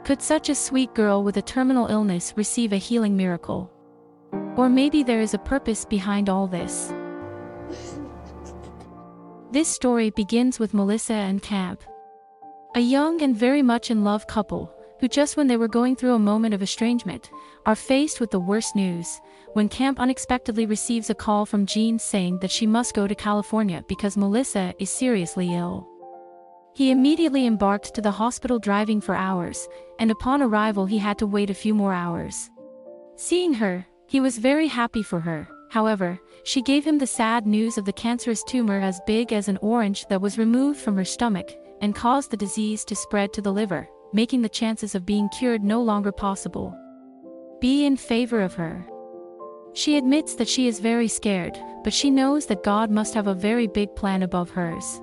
Could such a sweet girl with a terminal illness receive a healing miracle? Or maybe there is a purpose behind all this. This story begins with Melissa and Camp, a young and very much in love couple, who just when they were going through a moment of estrangement, are faced with the worst news, when Camp unexpectedly receives a call from Jean saying that she must go to California because Melissa is seriously ill. He immediately embarked to the hospital, driving for hours, and upon arrival he had to wait a few more hours. Seeing her, he was very happy for her. However, she gave him the sad news of the cancerous tumor as big as an orange that was removed from her stomach, and caused the disease to spread to the liver, making the chances of being cured no longer possible. Be in favor of her. She admits that she is very scared, but she knows that God must have a very big plan above hers.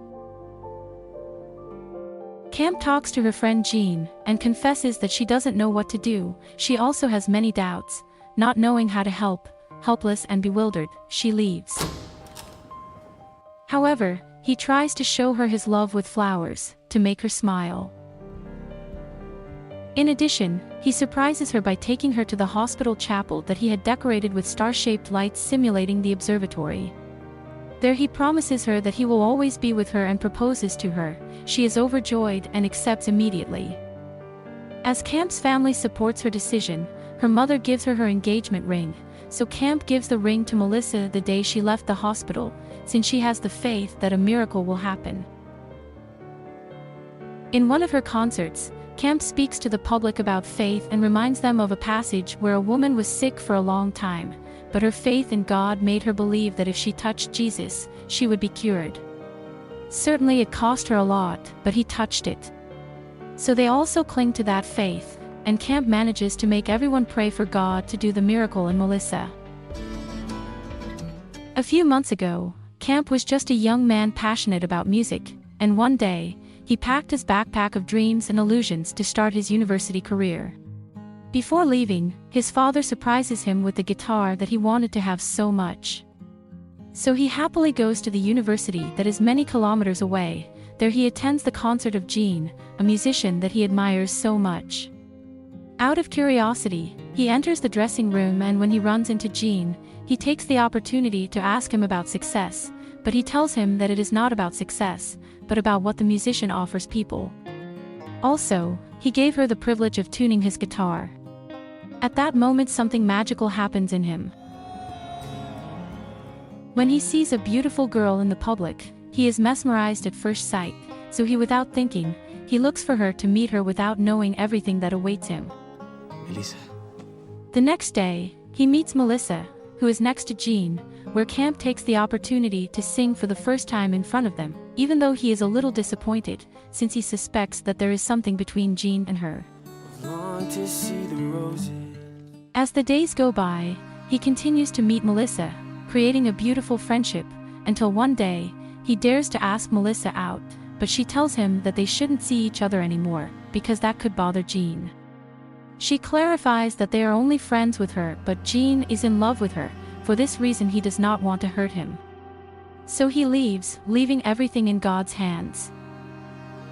Camp talks to her friend Jean, and confesses that she doesn't know what to do. She also has many doubts. Not knowing how to help, helpless and bewildered, she leaves. However, he tries to show her his love with flowers, to make her smile. In addition, he surprises her by taking her to the hospital chapel that he had decorated with star-shaped lights simulating the observatory. There he promises her that he will always be with her and proposes to her. She is overjoyed and accepts immediately. As Camp's family supports her decision, her mother gives her her engagement ring, so Camp gives the ring to Melissa the day she left the hospital, since she has the faith that a miracle will happen. In one of her concerts, Camp speaks to the public about faith and reminds them of a passage where a woman was sick for a long time, but her faith in God made her believe that if she touched Jesus, she would be cured. Certainly it cost her a lot, but he touched it. So they also cling to that faith, and Camp manages to make everyone pray for God to do the miracle in Melissa. A few months ago, Camp was just a young man passionate about music, and one day, he packed his backpack of dreams and illusions to start his university career. Before leaving, his father surprises him with the guitar that he wanted to have so much. So he happily goes to the university that is many kilometers away. There he attends the concert of Jean, a musician that he admires so much. Out of curiosity, he enters the dressing room, and when he runs into Jean, he takes the opportunity to ask him about success, but he tells him that it is not about success, but about what the musician offers people. Also, he gave her the privilege of tuning his guitar. At that moment something magical happens in him. When he sees a beautiful girl in the public, he is mesmerized at first sight, so without thinking, he looks for her to meet her without knowing everything that awaits him. Melissa. The next day, he meets Melissa, who is next to Jean, where Camp takes the opportunity to sing for the first time in front of them, even though he is a little disappointed, since he suspects that there is something between Jean and her. As the days go by, he continues to meet Melissa, creating a beautiful friendship, until one day, he dares to ask Melissa out, but she tells him that they shouldn't see each other anymore, because that could bother Jean. She clarifies that they are only friends with her, but Jean is in love with her. For this reason he does not want to hurt him. So he leaves, leaving everything in God's hands.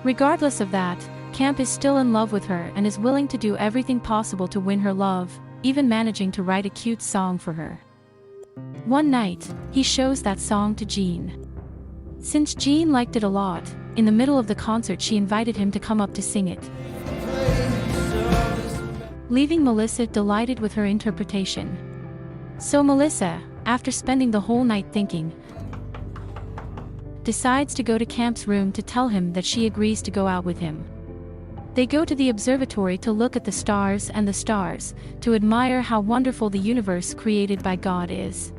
Regardless of that, Camp is still in love with her and is willing to do everything possible to win her love, even managing to write a cute song for her. One night, he shows that song to Jean. Since Jean liked it a lot, in the middle of the concert she invited him to come up to sing it, leaving Melissa delighted with her interpretation. So Melissa, after spending the whole night thinking, decides to go to Camp's room to tell him that she agrees to go out with him. They go to the observatory to look at the stars, to admire how wonderful the universe created by God is.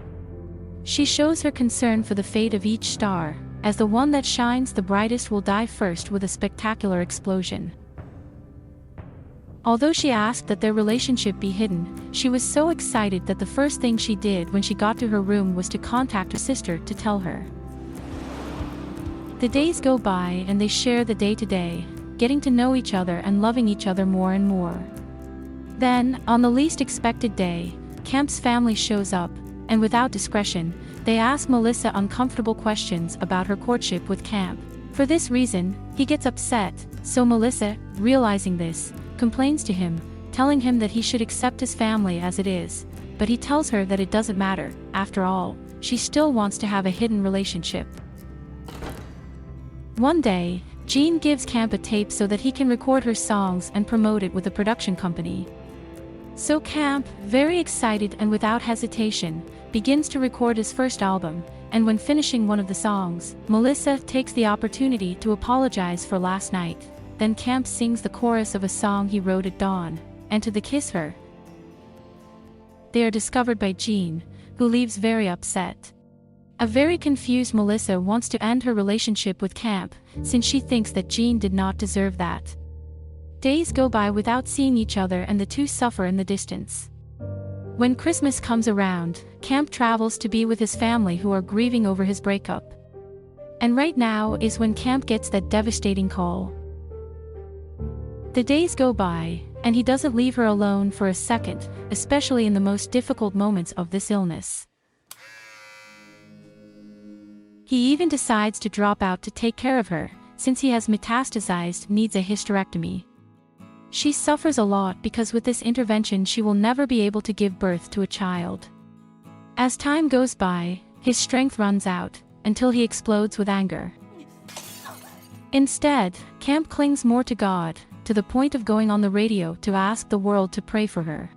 She shows her concern for the fate of each star, as the one that shines the brightest will die first with a spectacular explosion. Although she asked that their relationship be hidden, she was so excited that the first thing she did when she got to her room was to contact her sister to tell her. The days go by and they share the day-to-day, getting to know each other and loving each other more and more. Then, on the least expected day, Camp's family shows up, and without discretion, they ask Melissa uncomfortable questions about her courtship with Camp. For this reason, he gets upset, so Melissa, realizing this, complains to him, telling him that he should accept his family as it is, but he tells her that it doesn't matter. After all, she still wants to have a hidden relationship. One day, Jean gives Camp a tape so that he can record her songs and promote it with a production company. So Camp, very excited and without hesitation, begins to record his first album, and when finishing one of the songs, Melissa takes the opportunity to apologize for last night. Then Camp sings the chorus of a song he wrote at dawn, and to the kiss her. They are discovered by Jean, who leaves very upset. A very confused Melissa wants to end her relationship with Camp, since she thinks that Jean did not deserve that. Days go by without seeing each other and the two suffer in the distance. When Christmas comes around, Camp travels to be with his family who are grieving over his breakup. And right now is when Camp gets that devastating call. The days go by, and he doesn't leave her alone for a second, especially in the most difficult moments of this illness. He even decides to drop out to take care of her, since he has metastasized, needs a hysterectomy. She suffers a lot because with this intervention she will never be able to give birth to a child. As time goes by, his strength runs out, until he explodes with anger. Instead, Camp clings more to God, to the point of going on the radio to ask the world to pray for her.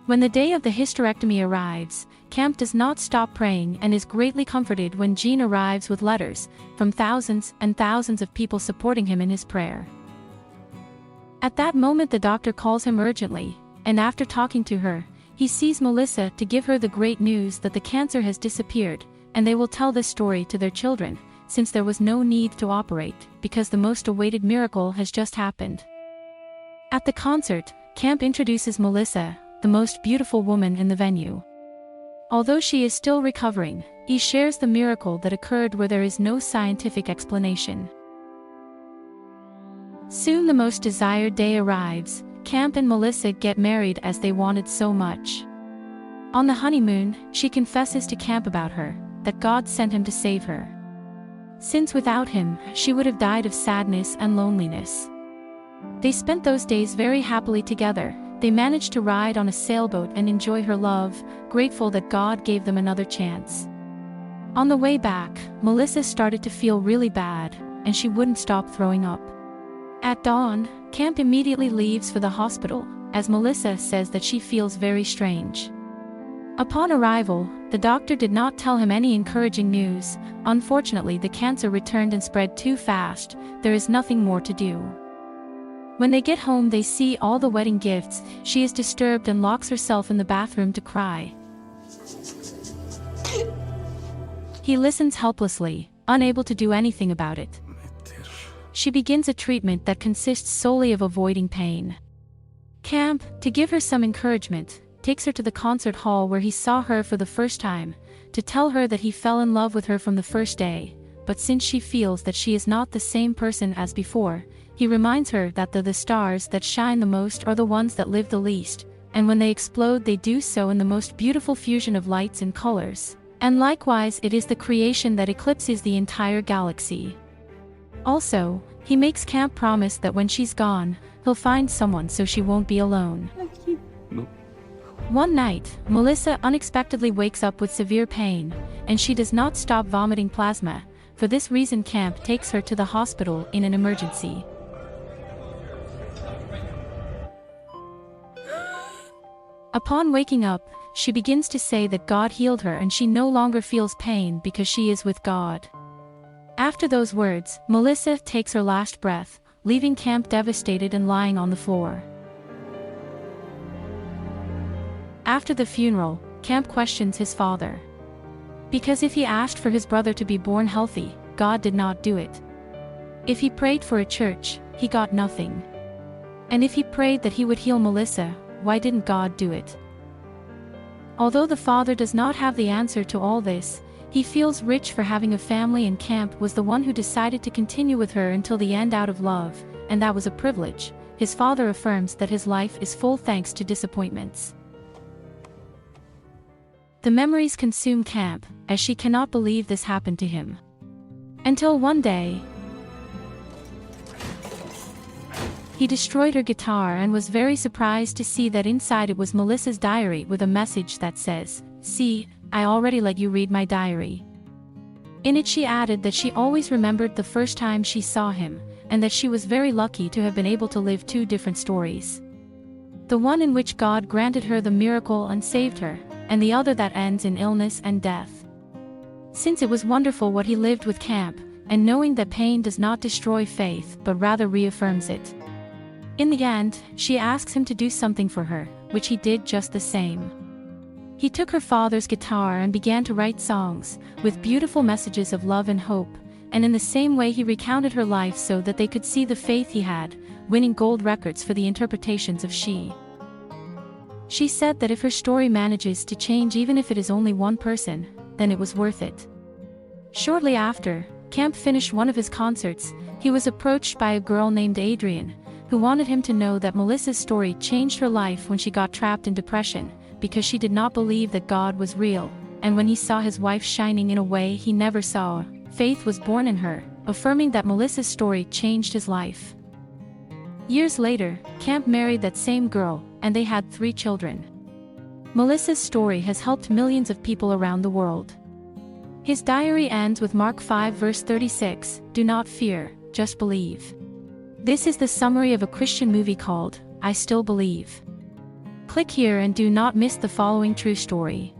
When the day of the hysterectomy arrives, Camp does not stop praying and is greatly comforted when Jean arrives with letters from thousands and thousands of people supporting him in his prayer. At that moment the doctor calls him urgently, and after talking to her, he sees Melissa to give her the great news that the cancer has disappeared, and they will tell this story to their children, since there was no need to operate, because the most awaited miracle has just happened. At the concert, Camp introduces Melissa, the most beautiful woman in the venue. Although she is still recovering, he shares the miracle that occurred where there is no scientific explanation. Soon the most desired day arrives. Camp and Melissa get married as they wanted so much. On the honeymoon, she confesses to Camp about her, that God sent him to save her. Since without him, she would have died of sadness and loneliness. They spent those days very happily together. They managed to ride on a sailboat and enjoy her love, grateful that God gave them another chance. On the way back, Melissa started to feel really bad, and she wouldn't stop throwing up. At dawn, Camp immediately leaves for the hospital, as Melissa says that she feels very strange. Upon arrival, the doctor did not tell him any encouraging news. Unfortunately, the cancer returned and spread too fast. There is nothing more to do. When they get home, they see all the wedding gifts. She is disturbed and locks herself in the bathroom to cry. He listens helplessly, unable to do anything about it. She begins a treatment that consists solely of avoiding pain. Camp, to give her some encouragement, takes her to the concert hall where he saw her for the first time, to tell her that he fell in love with her from the first day, but since she feels that she is not the same person as before, he reminds her that the stars that shine the most are the ones that live the least, and when they explode they do so in the most beautiful fusion of lights and colors, and likewise it is the creation that eclipses the entire galaxy. Also, he makes Camp promise that when she's gone, he'll find someone so she won't be alone. One night, Melissa unexpectedly wakes up with severe pain, and she does not stop vomiting plasma. For this reason, Camp takes her to the hospital in an emergency. Upon waking up, she begins to say that God healed her and she no longer feels pain because she is with God. After those words, Melissa takes her last breath, leaving Camp devastated and lying on the floor. After the funeral, Camp questions his father. Because if he asked for his brother to be born healthy, God did not do it. If he prayed for a church, he got nothing. And if he prayed that he would heal Melissa, why didn't God do it? Although the father does not have the answer to all this, he feels rich for having a family, and Camp was the one who decided to continue with her until the end out of love, and that was a privilege. His father affirms that his life is full thanks to disappointments. The memories consume Camp, as she cannot believe this happened to him. Until one day, He destroyed her guitar and was very surprised to see that inside it was Melissa's diary with a message that says, "See, I already let you read my diary." In it she added that she always remembered the first time she saw him, and that she was very lucky to have been able to live two different stories. The one in which God granted her the miracle and saved her, and the other that ends in illness and death. Since it was wonderful what he lived with Camp, and knowing that pain does not destroy faith but rather reaffirms it. In the end, she asks him to do something for her, which he did just the same. He took her father's guitar and began to write songs, with beautiful messages of love and hope, and in the same way he recounted her life so that they could see the faith he had, winning gold records for the interpretations of She. She said that if her story manages to change even if it is only one person, then it was worth it. Shortly after, Camp finished one of his concerts, he was approached by a girl named Adrienne, who wanted him to know that Melissa's story changed her life when she got trapped in depression, because she did not believe that God was real, and when he saw his wife shining in a way he never saw, faith was born in her, affirming that Melissa's story changed his life. Years later, Camp married that same girl, and they had 3 children. Melissa's story has helped millions of people around the world. His diary ends with Mark 5 verse 36, "Do not fear, just believe." This is the summary of a Christian movie called, I Still Believe. Click here and do not miss the following true story.